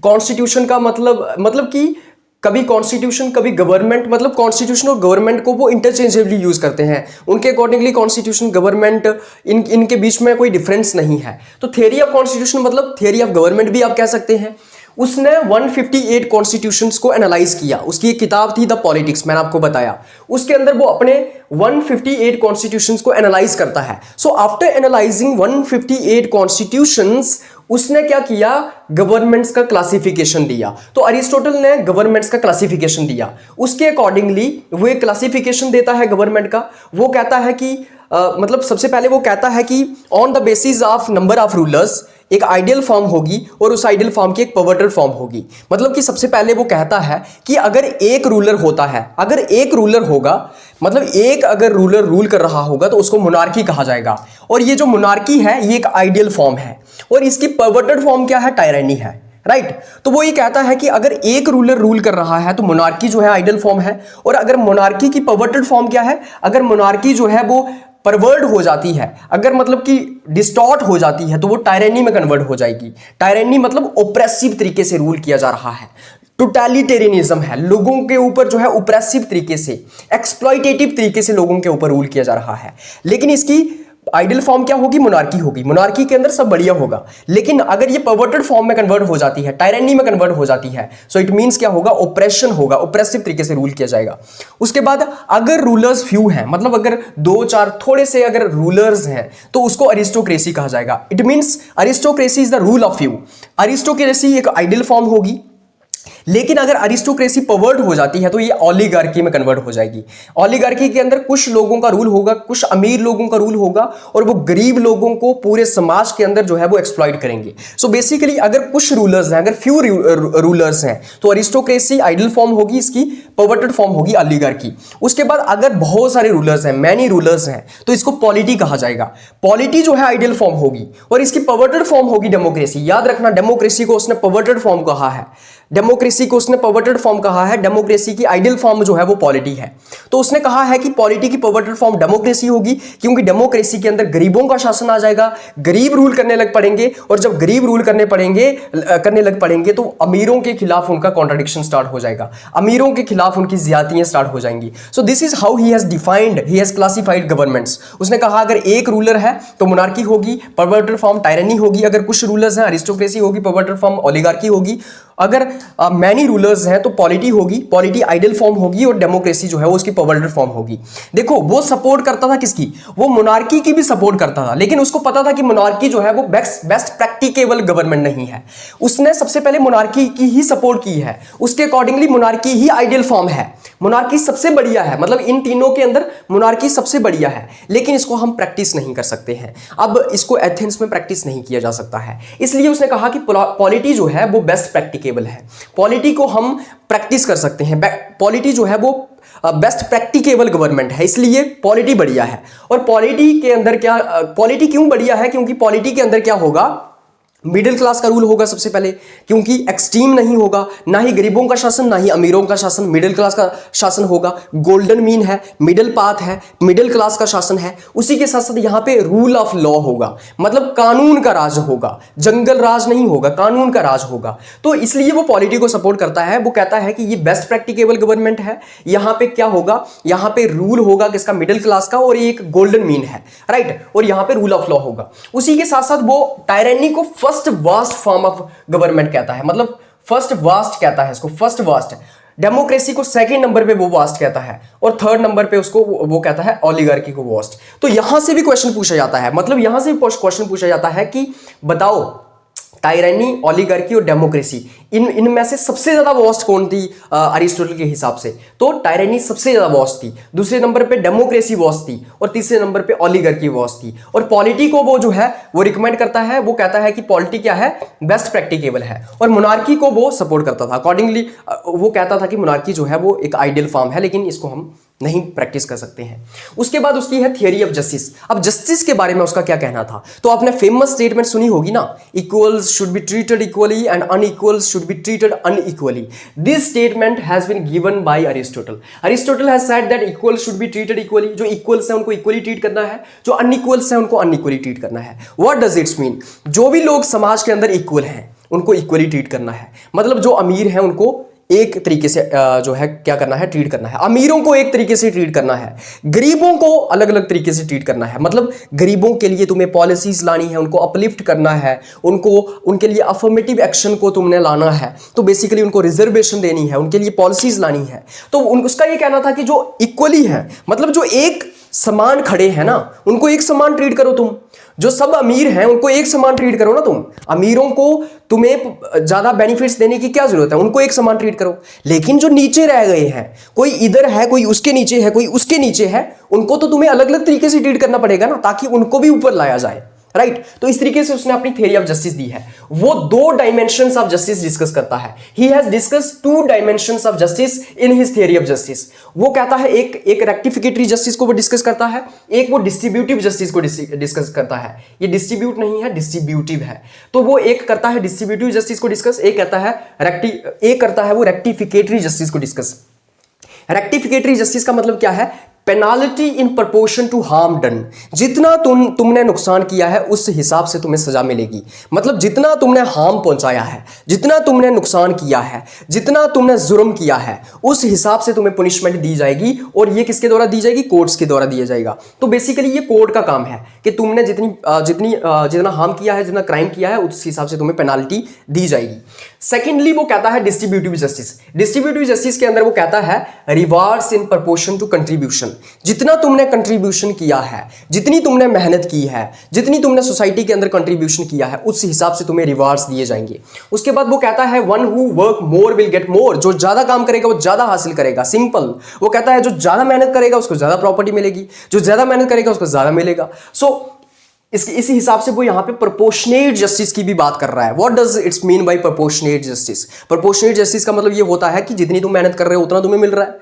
कॉन्स्टिट्यूशन का मतलब कि कभी कॉन्स्टिट्यूशन कभी गवर्नमेंट, मतलब कॉन्स्टिट्यूशन और गवर्नमेंट को वो इंटरचेंजेबली यूज करते हैं। उनके अकॉर्डिंगली कॉन्स्टिट्यूशन गवर्नमेंट इनके बीच में कोई डिफरेंस नहीं है। तो थियरी ऑफ कॉन्स्टिट्यूशन मतलब थियरी ऑफ गवर्नमेंट भी आप कह सकते हैं। उसने 158 कॉन्स्टिट्यूशंस को एनालाइज किया। उसकी एक किताब थी द पॉलिटिक्स, मैंने आपको बताया। उसके अंदर वो अपने 158 कॉन्स्टिट्यूशंस को एनालाइज करता है। सो आफ्टर एनालाइजिंग 158 कॉन्स्टिट्यूशंस उसने क्या किया, गवर्नमेंट्स का क्लासिफिकेशन दिया। तो अरिस्टोटल ने गवर्नमेंट्स का क्लासिफिकेशन दिया। उसके अकॉर्डिंगली वो एक क्लासिफिकेशन देता है गवर्नमेंट का। वो कहता है कि मतलब सबसे पहले वो कहता है कि on the basis of number of rulers एक आइडियल फॉर्म होगी और उस आइडियल फॉर्म की एक परवर्टेड फॉर्म होगी। मतलब कि सबसे पहले वो कहता है कि अगर एक रूलर होता है, अगर एक रूलर होगा, मतलब एक अगर रूलर रूल कर रहा होगा तो उसको मोनार्की कहा जाएगा। और ये जो मोनार्की है ये एक आइडियल फॉर्म है और इसकी परवर्टेड फॉर्म क्या है, टायरनी है, राइट। तो वो ये कहता है कि अगर एक रूलर रूल कर रहा है तो मोनार्की जो है आइडियल फॉर्म है, और अगर मोनार्की की परवर्टेड फॉर्म क्या है, अगर मोनार्की जो है वो परवर्ड हो जाती है, अगर मतलब कि डिस्टॉर्ट हो जाती है, तो वो टायरेनी में कन्वर्ट हो जाएगी। टायरेनी मतलब ओप्रेसिव तरीके से रूल किया जा रहा है, टोटलिटेरियनिज्म है, लोगों के ऊपर जो है ओप्रेसिव तरीके से, एक्सप्लॉइटेटिव तरीके से लोगों के ऊपर रूल किया जा रहा है। लेकिन इसकी आइडियल फॉर्म क्या होगी, मोनार्की होगी। मोनार्की के अंदर सब बढ़िया होगा। लेकिन अगर ये परवर्टेड फॉर्म में कन्वर्ट हो जाती है, टायरेनी में कन्वर्ट हो जाती है, सो इट मींस क्या होगा, ओप्रेशन होगा, ओप्रेसिव तरीके से रूल किया जाएगा। उसके बाद अगर रूलर्स फ्यू हैं, मतलब अगर 2-4 थोड़े से अगर रूलर्स हैं, तो उसको अरिस्टोक्रेसी कहा जाएगा। It means aristocracy is the rule of few. Aristocracy एक आइडियल फॉर्म होगी, लेकिन अगर अरिस्टोक्रेसी परवर्ट हो जाती है तो ये ऑलिगार्की में कन्वर्ट हो जाएगी। ऑलिगार्की के अंदर कुछ लोगों का रूल होगा, कुछ अमीर लोगों का रूल होगा, और वो गरीब लोगों को पूरे समाज के अंदर जो है वो एक्सप्लॉइट करेंगे। सो बेसिकली अगर कुछ रूलर्स हैं, अगर फ्यू रूलर्स हैं, तो अरिस्टोक्रेसी आइडियल फॉर्म होगी, इसकी परवर्टेड फॉर्म होगी ऑलिगार्की। उसके बाद अगर बहुत सारे रूलर्स हैं, मैनी रूलर्स हैं, तो इसको पॉलिटी कहा जाएगा। पॉलिटी जो है आइडियल फॉर्म होगी और इसकी परवर्टेड फॉर्म होगी डेमोक्रेसी। याद रखना, डेमोक्रेसी को उसने परवर्टेड फॉर्म कहा है, डेमोक्रेसी को उसने परवर्टेड फॉर्म कहा है, डेमोक्रेसी की आइडियल फॉर्म जो है वो पॉलिटी है। तो उसने कहा है कि पॉलिटी की परवर्टेड फॉर्म डेमोक्रेसी होगी, क्योंकि डेमोक्रेसी के अंदर गरीबों का शासन आ जाएगा, गरीब रूल करने लग पड़ेंगे, और जब गरीब रूल करने लग पड़ेंगे तो अमीरों के खिलाफ उनका कॉन्ट्रडिक्शन स्टार्ट हो जाएगा, अमीरों के खिलाफ उनकी ज्यादतियां स्टार्ट हो जाएंगी। So this is how he has defined, he has classified governments. उसने कहा अगर एक रूलर है तो मोनार्की होगी, परवर्टेड फॉर्म टायरनी होगी, अगर कुछ रूलर्स हैं अरिस्टोक्रेसी होगी, परवर्टेड फॉर्म ओलिगार्की होगी, अगर मैनी रूलर्स हैं तो पॉलिटी होगी, पॉलिटी आइडियल फॉर्म होगी और डेमोक्रेसी जो है वो उसकी परवर्टेड फॉर्म होगी। देखो वो सपोर्ट करता था किसकी, वो मोनार्की की भी सपोर्ट करता था, लेकिन उसको पता था कि मोनार्की जो है वो बेस्ट प्रैक्टिकेबल गवर्नमेंट नहीं है। उसने सबसे पहले मोनार्की की ही सपोर्ट की है, उसके अकॉर्डिंगली मोनार्की ही आइडियल फॉर्म है, मोनार्की सबसे बढ़िया है, मतलब इन तीनों के अंदर मोनार्की सबसे बढ़िया है। लेकिन इसको हम प्रैक्टिस नहीं कर सकते हैं, अब इसको एथेंस में प्रैक्टिस नहीं किया जा सकता है, इसलिए उसने कहा कि पॉलिटी जो है वो बेस्ट प्रैक्टिकेबल है, पॉलिटी को हम प्रैक्टिस कर सकते हैं, पॉलिटी जो है वो बेस्ट प्रैक्टिकेबल गवर्नमेंट है, इसलिए पॉलिटी बढ़िया है। और पॉलिटी के अंदर क्या, पॉलिटी क्यों बढ़िया है, क्योंकि पॉलिटी के अंदर क्या होगा, मिडिल क्लास का रूल होगा सबसे पहले, क्योंकि एक्सट्रीम नहीं होगा, ना ही गरीबों का शासन ना ही अमीरों का शासन, मिडिल क्लास का शासन होगा, गोल्डन मीन है, मिडिल पाथ है, मिडिल क्लास का शासन है। उसी के साथ साथ यहाँ पे रूल ऑफ लॉ होगा, मतलब कानून का राज होगा, जंगल राज नहीं होगा, कानून का राज होगा। तो इसलिए वो पॉलिटी को सपोर्ट करता है, वो कहता है कि ये बेस्ट प्रैक्टिकेबल गवर्नमेंट है। यहाँ पे क्या होगा, यहाँ पे रूल होगा किसका, मिडिल क्लास का, और एक गोल्डन मीन है, राइट, और यहाँ पे रूल ऑफ लॉ होगा। उसी के साथ साथ वो टायरेनी को first vast form of government कहता है, मतलब फर्स्ट वास्ट कहता है इसको, फर्स्ट वास्ट। डेमोक्रेसी को सेकंड नंबर पे वो वास्ट कहता है, और थर्ड नंबर पे उसको वो कहता है ओलिगार्की को वास्ट। तो यहां से भी क्वेश्चन पूछा जाता है, मतलब यहां से भी क्वेश्चन पूछा जाता है कि बताओ टायरेनी, ओलिगार्की और डेमोक्रेसी, इनमें से सबसे ज्यादा वॉस्ट कौन थी अरिस्टोटल के हिसाब से? तो टायरेनी सबसे ज्यादा वॉस्ट थी, दूसरे नंबर पे डेमोक्रेसी वॉस्ट थी, और तीसरे नंबर पे ओलिगार्की वॉस्ट थी। और पॉलिटी को वो जो है वो रिकमेंड करता है, वो कहता है कि पॉलिटी क्या है, बेस्ट प्रैक्टिकेबल है, और मोनार्की को वो सपोर्ट करता था। अकॉर्डिंगली वो कहता था कि मोनार्की जो है वो एक आइडियल फॉर्म है, लेकिन इसको हम नहीं प्रैक्टिस कर सकते हैं। उसके बाद उसकी है थियरी ऑफ जस्टिस। अब जस्टिस के बारे में उसका क्या कहना था, तो आपने फेमस स्टेटमेंट सुनी होगी ना, equals should be treated equally and unequals should be treated unequally. This statement has been given by Aristotle. Aristotle has said that equals should be treated equally. जो equals है उनको equally treat करना है, जो unequals है उनको unequally treat करना है। What does it mean? जो भी लोग समाज के अंदर equal हैं उनको equally treat करना है, मतलब जो अमीर हैं उनको एक तरीके से जो है क्या करना है, ट्रीट करना है, अमीरों को एक तरीके से ट्रीट करना है, गरीबों को अलग अलग तरीके से ट्रीट करना है। मतलब गरीबों के लिए तुम्हें पॉलिसीज लानी है, उनको अपलिफ्ट करना है, उनको उनके लिए अफर्मेटिव एक्शन को तुमने लाना है, तो बेसिकली उनको रिजर्वेशन देनी है, उनके लिए पॉलिसीज लानी है। तो उसका ये कहना था कि जो इक्वली है, मतलब जो एक समान खड़े हैं ना, उनको एक समान ट्रीट करो तुम, जो सब अमीर हैं उनको एक समान ट्रीट करो ना तुम, अमीरों को तुम्हें ज्यादा बेनिफिट्स देने की क्या जरूरत है, उनको एक समान ट्रीट करो। लेकिन जो नीचे रह गए हैं, कोई इधर है, कोई उसके नीचे है, कोई उसके नीचे है, उनको तो तुम्हें अलग अलग तरीके से ट्रीट करना पड़ेगा ना, ताकि उनको भी ऊपर लाया जाए, राइट। तो इस तरीके से उसने अपनी थ्योरी ऑफ जस्टिस दी है। वो दो डायमेंशंस ऑफ जस्टिस डिस्कस करता है। He has discuss to dimensions of justice in his theory of justice. वो कहता है एक रेक्टिफिकेटरी जस्टिस को वो डिस्कस करता है, एक वो डिस्ट्रीब्यूटिव जस्टिस को डिस्कस करता है। ये डिस्ट्रीब्यूट नहीं है, डिस्ट्रीब्यूटिव है। तो वो एक करता है डिस्ट्रीब्यूटिव जस्टिस को डिस्कस, एक करता है वो रेक्टिफिकेटरी जस्टिस को डिस्कस। रेक्टिफिकेटरी जस्टिस का मतलब क्या है, penalty in proportion to harm done. जितना तुमने नुकसान किया है उस हिसाब से तुम्हें सजा मिलेगी। मतलब जितना तुमने हार्म पहुंचाया है, जितना तुमने नुकसान किया है, जितना तुमने जुर्म किया है, उस हिसाब से तुम्हें पनिशमेंट दी जाएगी। और ये किसके द्वारा दी जाएगी, कोर्ट्स के द्वारा दिया जाएगा। तो बेसिकली ये कोर्ट का काम है कि तुमने जितना हार्म किया है, जितना क्राइम किया है, उस हिसाब से तुम्हें पेनाल्टी दी जाएगी। सेकेंडली वो कहता है डिस्ट्रीब्यूटिव जस्टिस। डिस्ट्रीब्यूटिव जस्टिस के अंदर वो कहता है rewards in proportion to contribution. जितना तुमने कंट्रीब्यूशन किया है, जितनी तुमने मेहनत की है, जितनी तुमने सोसाइटी के अंदर कंट्रीब्यूशन किया है, उस हिसाब से तुम्हें रिवार्ड्स दिए जाएंगे। उसके बाद वो कहता है one who work more will get more. जो ज्यादा काम करेगा वो ज्यादा हासिल करेगा, सिंपल। वो कहता है जो ज्यादा मेहनत करेगा उसको ज्यादा प्रॉपर्टी मिलेगी, जो ज्यादा मेहनत करेगा उसको ज्यादा मिलेगा। सो इसी हिसाब से वो यहाँ पे प्रोपोर्शनेट जस्टिस की भी बात कर रहा है। What does it's mean by proportionate justice? Proportionate justice का मतलब ये होता है कि जितनी तुम मेहनत कर रहे हो उतना तुम्हें मिल रहा है,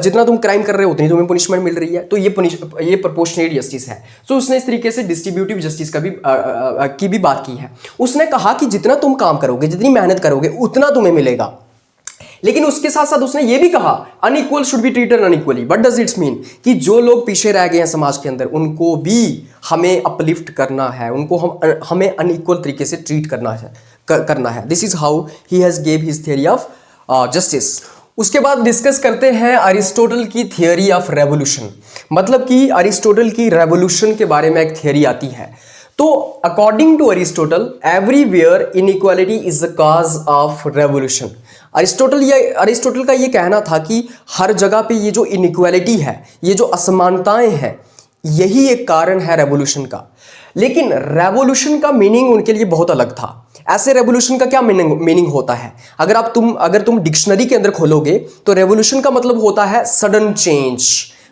जितना तुम क्राइम कर रहे हो उतनी तुम्हें पनिशमेंट मिल रही है। तो ये प्रोपोर्शनेट जस्टिस है। सो उसने इस तरीके से डिस्ट्रीब्यूटिव जस्टिस की भी बात की है। उसने कहा कि जितना तुम काम करोगे, जितनी मेहनत करोगे, उतना तुम्हें मिलेगा। लेकिन उसके साथ साथ उसने ये भी कहा unequal should be treated unequally. What does it's mean? कि जो लोग पीछे रह गए हैं समाज के अंदर, उनको भी हमें अपलिफ्ट करना है, उनको हमें अनइक्वल तरीके से ट्रीट करना है। This is how he has gave his theory of justice. उसके बाद डिस्कस करते हैं अरिस्टोटल की थियरी ऑफ रेवोल्यूशन। मतलब कि अरिस्टोटल की रेवोल्यूशन के बारे में एक थियरी आती है। तो according to Aristotle everywhere inequality is the cause of revolution. Aristotle का ये कहना था कि हर जगह पे ये जो इनइक्वालिटी है, ये जो असमानताएं हैं, यही एक कारण है रेवोल्यूशन का। लेकिन रेवोल्यूशन का मीनिंग उनके लिए बहुत अलग था। ऐसे रेवोल्यूशन का क्या मीनिंग होता है? अगर तुम डिक्शनरी के अंदर खोलोगे तो रेवोल्यूशन का मतलब होता है sudden change,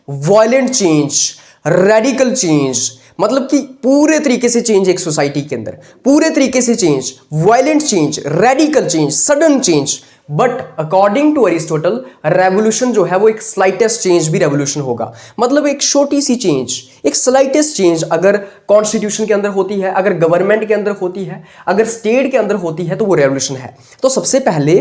violent change, radical change, मतलब कि पूरे तरीके से चेंज एक सोसाइटी के अंदर, पूरे तरीके से change, violent change, radical change, sudden change. But according to Aristotle revolution जो है वो एक स्लाइटेस्ट चेंज भी रेवोल्यूशन होगा। मतलब एक छोटी सी चेंज, एक स्लाइटेस्ट चेंज अगर कॉन्स्टिट्यूशन के अंदर होती है, अगर गवर्नमेंट के अंदर होती है, अगर स्टेट के अंदर होती है, तो वो रेवोल्यूशन है। तो सबसे पहले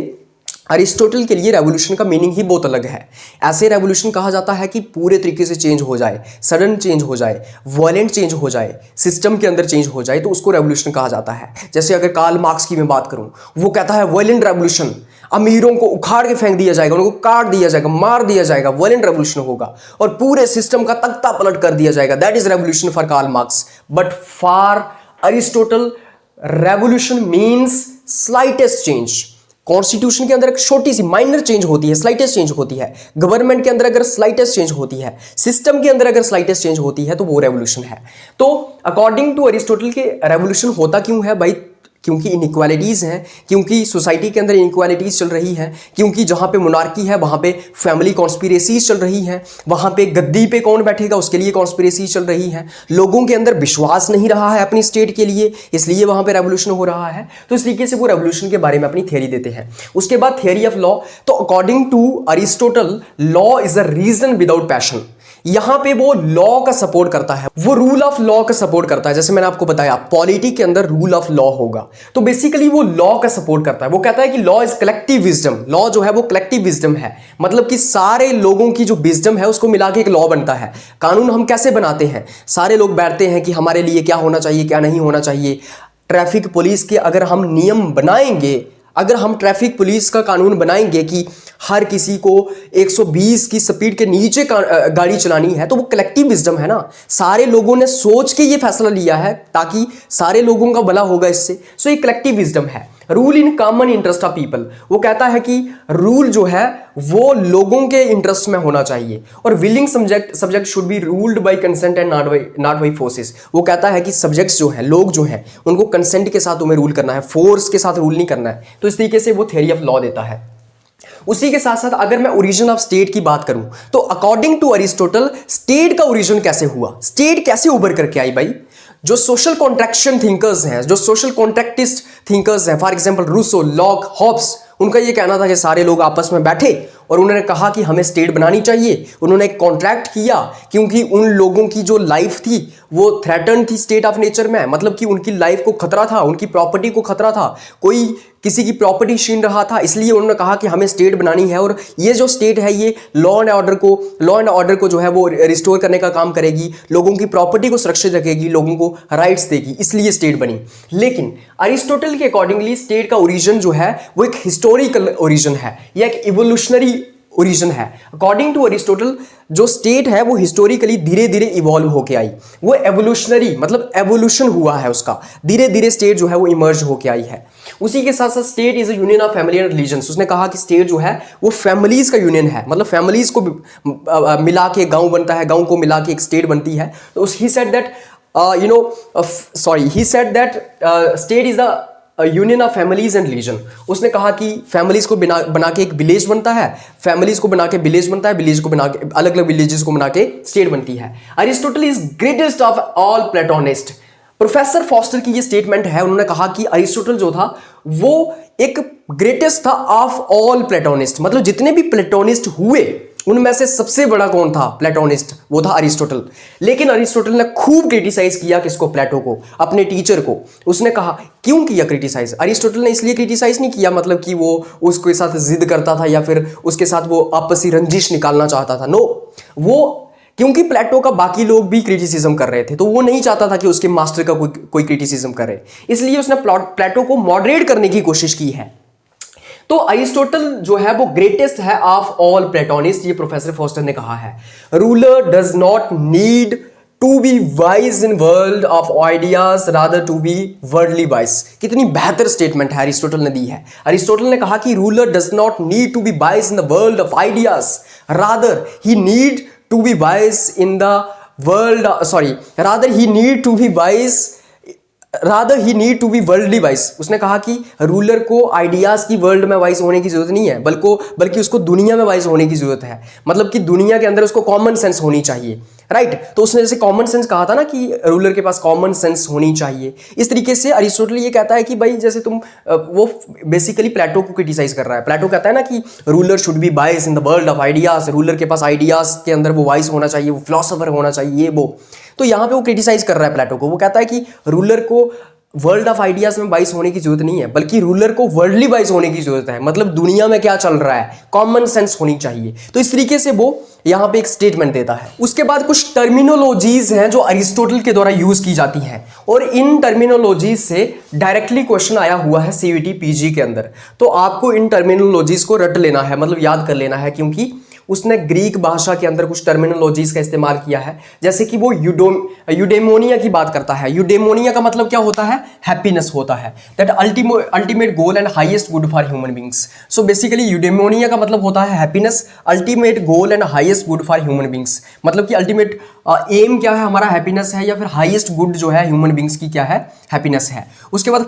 अरिस्टोटल के लिए रेवोल्यूशन का मीनिंग ही बहुत अलग है। ऐसे रेवोल्यूशन कहा जाता है कि पूरे तरीके से चेंज हो जाए, सडन चेंज हो जाए, वायलेंट चेंज हो जाए, सिस्टम के अंदर चेंज हो जाए, तो उसको रेवोल्यूशन कहा जाता है। जैसे अगर कार्ल मार्क्स की मैं बात करूं, वो कहता है वायलेंट रेवोल्यूशन, अमीरों को उखाड़ के फेंक दिया जाएगा, उनको काट दिया जाएगा, मार दिया जाएगा, वायलेंट रेवोल्यूशन होगा और पूरे सिस्टम का तख्ता पलट कर दिया जाएगा। That is revolution for Karl Marx. But for Aristotle revolution means slightest change. Constitution के अंदर एक छोटी सी माइनर चेंज होती है, स्लाइटेस्ट चेंज होती है। गवर्नमेंट के अंदर अगर स्लाइटेस्ट चेंज होती है, सिस्टम के अंदर अगर स्लाइटेस्ट चेंज होती है, तो वो रेवोल्यूशन है। तो अकॉर्डिंग टू अरिस्टोटल के रेवोल्यूशन होता क्यों है भाई? क्योंकि इनइक्वालिटीज़ हैं, क्योंकि सोसाइटी के अंदर इनइक्वालिटीज़ चल रही हैं, क्योंकि जहाँ पे मोनार्की है वहाँ पे फैमिली कॉन्स्पिरेसीज चल रही हैं, वहाँ पे गद्दी पे कौन बैठेगा उसके लिए कॉन्स्पिरेसीज चल रही हैं, लोगों के अंदर विश्वास नहीं रहा है अपनी स्टेट के लिए, इसलिए वहाँ पे रेवोल्यूशन हो रहा है। तो इस तरीके से वो रेवोल्यूशन के बारे में अपनी थियरी देते हैं। उसके बाद थियरी ऑफ लॉ। तो according to Aristotle law is a reason without passion. यहां पे वो लॉ का सपोर्ट करता है, वो रूल ऑफ लॉ का सपोर्ट करता है। जैसे मैंने आपको बताया पॉलिटी के अंदर रूल ऑफ लॉ होगा, तो बेसिकली वो लॉ का सपोर्ट करता है। वो कहता है कि law is collective wisdom. Law जो है वो कलेक्टिव विजडम है, मतलब कि सारे लोगों की जो विजडम है उसको मिला के एक लॉ बनता है। कानून हम कैसे बनाते हैं? सारे लोग बैठते हैं कि हमारे लिए क्या होना चाहिए, क्या नहीं होना चाहिए। ट्रैफिक पुलिस के अगर हम नियम बनाएंगे, अगर हम ट्रैफिक पुलिस का कानून बनाएंगे कि हर किसी को 120 की स्पीड के नीचे गाड़ी चलानी है, तो वो कलेक्टिव विजडम है ना। सारे लोगों ने सोच के ये फैसला लिया है ताकि सारे लोगों का भला होगा इससे। सो ये कलेक्टिव विजडम है। Rule in common interest of people. वो कहता है कि रूल जो है वो लोगों के इंटरेस्ट में होना चाहिए और willing subject should be ruled by consent and not by forces. वो कहता है कि सब्जेक्ट्स जो है, लोग जो हैं, उनको कंसेंट के साथ तुम्हें रूल करना है, फोर्स के साथ रूल नहीं करना है। तो इस तरीके से वो थ्योरी ऑफ लॉ देता है। उसी के साथ साथ अगर मैं ओरिजिन ऑफ स्टेट की बात करूं तो अकॉर्डिंग टू अरिस्टोटल स्टेट का ओरिजिन कैसे हुआ, स्टेट कैसे उभर करके आई भाई? जो सोशल कॉन्ट्रैक्शन थिंकर्स हैं, जो सोशल कॉन्ट्रैक्टिस्ट थिंकर्स हैं, for example Rousseau, Locke, Hobbes, उनका ये कहना था कि सारे लोग आपस में बैठे और उन्होंने कहा कि हमें स्टेट बनानी चाहिए। उन्होंने एक कॉन्ट्रैक्ट किया क्योंकि उन लोगों की जो लाइफ थी वो थ्रेटन थी स्टेट ऑफ नेचर में, मतलब कि उनकी लाइफ को खतरा था, उनकी प्रॉपर्टी को खतरा था, कोई किसी की प्रॉपर्टी छीन रहा था। इसलिए उन्होंने कहा कि हमें स्टेट बनानी है और ये जो स्टेट है ये लॉ एंड ऑर्डर को जो है वो रिस्टोर करने का काम करेगी, लोगों की प्रॉपर्टी को सुरक्षित रखेगी, लोगों को राइट्स देगी, इसलिए स्टेट बनी। लेकिन अरिस्टोटल के अकॉर्डिंगली स्टेट का ओरिजिन जो है वो एक हिस्टोरिकल ओरिजिन है या एक इवोल्यूशनरी ओरिजिन है। अकॉर्डिंग टू अरिस्टोटल जो स्टेट है वो हिस्टोरिकली धीरे धीरे इवॉल्व होके आई, वो एवोल्यूशनरी मतलब एवोल्यूशन हुआ है उसका, धीरे धीरे स्टेट जो है वो इमर्ज होके आई है। उसी के साथ साथ state is a union of family and religions. उसने कहा कि स्टेट जो है वो फैमिलीज का यूनियन है, मतलब फैमिलीज को मिला के गांव बनता है, गांव को मिला के एक स्टेट बनती है। तो he said that state is the union of families and religion. उसने कहा कि फैमिलीज को बना के एक विलेज बनता है, फैमिलीज को बना के विलेज बनता है, विलेज को बना के अलग अलग विलेजेस को बना के स्टेट बनती है। Aristotle is greatest of all Platonist. Professor Foster की ये स्टेटमेंट है, उन्होंने कहा कि अरिस्टोटल जो था वो एक ग्रेटेस्ट था ऑफ ऑल प्लेटोनिस्ट, मतलब जितने भी प्लेटोनिस्ट हुए उनमें से सबसे बड़ा कौन था? प्लेटोनिस्ट, वो था अरिस्टोटल। लेकिन अरिस्टोटल ने खूब क्रिटिसाइज किया किसको? प्लेटो को, अपने टीचर को। उसने कहा क्यों किया क्रिटिसाइज? अरिस्टोटल ने इसलिए क्रिटिसाइज नहीं किया मतलब कि वो उसके साथ जिद करता था या फिर उसके साथ वो आपसी रंजिश निकालना चाहता था। नो, वो क्योंकि प्लेटो का बाकी लोग भी क्रिटिसिज्म कर रहे थे तो वो नहीं चाहता था कि उसके मास्टर का कोई क्रिटिसिज्म करे, इसलिए उसने प्लेटो को मॉडरेट करने की कोशिश की है। तो अरिस्टोटल जो है वो ग्रेटेस्ट है ऑफ ऑल प्लेटोनिस्ट, ये प्रोफेसर फॉस्टर ने कहा है। Ruler does not need to be wise in world of ideas rather to be worldly wise. कितनी बेहतर स्टेटमेंट है अरिस्टोटल ने दी है। अरिस्टोटल ने कहा कि ruler does not need to be wise in the world of ideas, rather he need to be wise in the world, rather he need to be worldly wise. उसने कहा कि ruler को ideas की world में wise होने की जरूरत नहीं है, बल्कि उसको दुनिया में वाइज होने की जरूरत है। मतलब कि दुनिया के अंदर उसको कॉमन सेंस होनी चाहिए, राइट। तो उसने जैसे कॉमन सेंस कहा था ना कि रूलर के पास कॉमन सेंस होनी चाहिए, इस तरीके से अरिस्टोटल ये कहता है कि भाई जैसे वो बेसिकली प्लेटो को क्रिटिसाइज कर रहा है। प्लेटो कहता है ना कि ruler should be wise in the world of ideas, ruler के पास आइडियाज के अंदर वो वाइज होना चाहिए, वो फिलोसोफर होना चाहिए वो। तो यहाँ पे वो क्रिटिसाइज कर रहा है प्लेटो को। वो कहता है कि रूलर को वर्ल्ड ऑफ आइडियाज में वाइज होने की जरूरत नहीं है, बल्कि रूलर को वर्ल्डली वाइज होने की जरूरत है। मतलब दुनिया में क्या चल रहा है, कॉमन सेंस होनी चाहिए। तो इस तरीके से वो यहां पे एक स्टेटमेंट देता है। उसके बाद कुछ टर्मिनोलॉजीज हैं जो अरिस्टोटल के द्वारा यूज की जाती हैं, और इन टर्मिनोलॉजीज से डायरेक्टली क्वेश्चन आया हुआ है सीयूईटी पीजी के अंदर। तो आपको इन टर्मिनोलॉजीज को रट लेना है, मतलब याद कर लेना है, क्योंकि उसने ग्रीक भाषा के अंदर कुछ टर्मिनोलॉजीज का इस्तेमाल किया है। जैसे कि वो यूडेमोनिया की बात करता है। यूडेमोनिया का मतलब क्या होता है, हैप्पीनेस होता है, that ultimate goal and highest good for human beings. So basically eudaimonia का मतलब होता है happiness, ultimate goal and highest good for human beings. मतलब कि अल्टीमेट एम क्या है, हमारा हैप्पीनेस है, या फिर हाईएस्ट गुड जो है ह्यूमन बींग्स की क्या है, हैप्पीनेस है। उसके बाद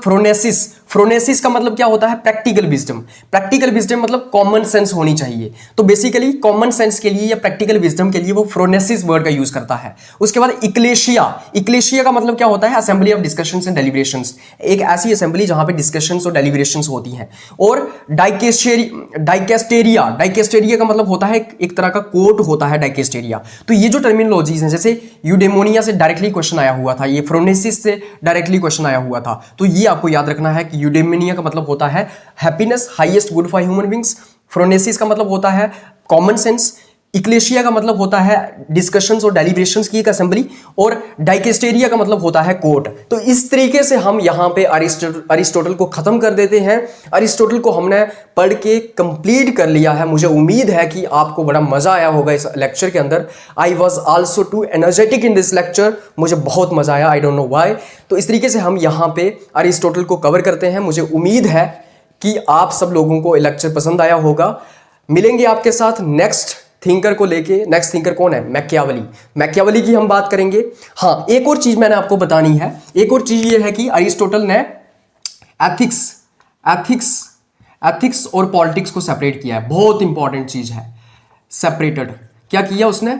फ्रोनेसिस का मतलब क्या होता है, प्रैक्टिकल विजडम। प्रैक्टिकल विजडम मतलब कॉमन सेंस होनी चाहिए। तो बेसिकली कॉमन सेंस के लिए या प्रैक्टिकल विजडम के लिए वो फ्रोनेसिस वर्ड का यूज करता है। उसके बाद इक्लेशिया का मतलब क्या होता है, assembly of discussions and deliberations, एक ऐसी असेंबली जहां पे डिस्कशंस और डेलिब्रेशंस होती हैं। और डाइकेस्टेरिया का मतलब होता है एक तरह का कोर्ट होता है डाइकेस्टेरिया। तो ये जो टर्मिनोलॉजीज हैं, जैसे यूडेमोनिया से डायरेक्टली क्वेश्चन आया हुआ था, ये फ्रोनेसिस से डायरेक्टली क्वेश्चन आया हुआ था। तो ये आपको याद रखना है कि यूडेमोनिया का मतलब होता है happiness, highest good for human beings. Phronesis का मतलब होता है कॉमन सेंस। इक्लेशिया का मतलब होता है डिस्कशंस और डेलिब्रेशंस की एक असेंबली। और डाइकेस्टेरिया का मतलब होता है कोर्ट। तो इस तरीके से हम यहाँ पे अरिस्टोटल को खत्म कर देते हैं। अरिस्टोटल को हमने पढ़ के कंप्लीट कर लिया है। मुझे उम्मीद है कि आपको बड़ा मजा आया होगा इस लेक्चर के अंदर। I was also too energetic in this lecture, मुझे बहुत मजा आया, आई डोंट नो व्हाई। तो इस तरीके से हम यहाँ पे अरिस्टोटल को कवर करते हैं। मुझे उम्मीद है कि आप सब लोगों को लेक्चर पसंद आया होगा। मिलेंगे आपके साथ नेक्स्ट थिंकर को लेके। नेक्स्ट थिंकर कौन है, मैकियावेली की हम बात करेंगे। हाँ, एक और चीज मैंने आपको बतानी है। एक और चीज ये है कि अरिस्टोटल ने एथिक्स और पॉलिटिक्स को सेपरेट किया है। बहुत इंपॉर्टेंट चीज है, सेपरेटेड। क्या किया उसने,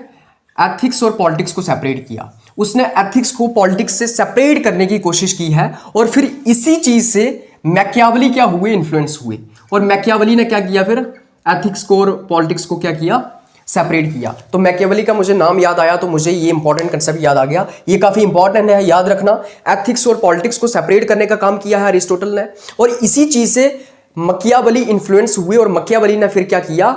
एथिक्स और पॉलिटिक्स को सेपरेट किया। उसने एथिक्स को पॉलिटिक्स से सेपरेट करने की कोशिश की है, और फिर इसी चीज से मैकियावेली क्या हुए, इन्फ्लुएंस हुए। और मैकियावेली ने क्या किया, फिर एथिक्स को और पॉलिटिक्स को क्या किया, सेपरेट किया। तो मैकियावेली का मुझे नाम याद आया, तो मुझे ये इंपॉर्टेंट कंसेप्ट याद आ गया। ये काफी इंपॉर्टेंट है, याद रखना। एथिक्स और पॉलिटिक्स को सेपरेट करने का काम किया है अरिस्टोटल ने, और इसी चीज से मैकियावेली इन्फ्लुएंस हुए। और मैकियावेली ने फिर क्या किया,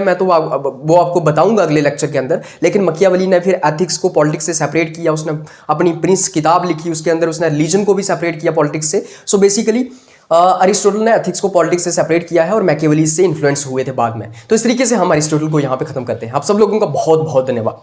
मैं तो वो आपको बताऊंगा अगले लेक्चर के अंदर। लेकिन मैकियावेली ने फिर एथिक्स को पॉलिटिक्स से सेपरेट किया। उसने अपनी प्रिंस किताब लिखी, उसके अंदर उसने रिलीजन को भी सेपरेट किया पॉलिटिक्स से। सो बेसिकली अरिस्टोटल ने एथिक्स को पॉलिटिक्स से सेपरेट किया है, और मैकियावेली से इन्फ्लुएंस हुए थे बाद में। तो इस तरीके से हम अरिस्टोटल को यहाँ पे खत्म करते हैं। आप सब लोगों का बहुत बहुत धन्यवाद।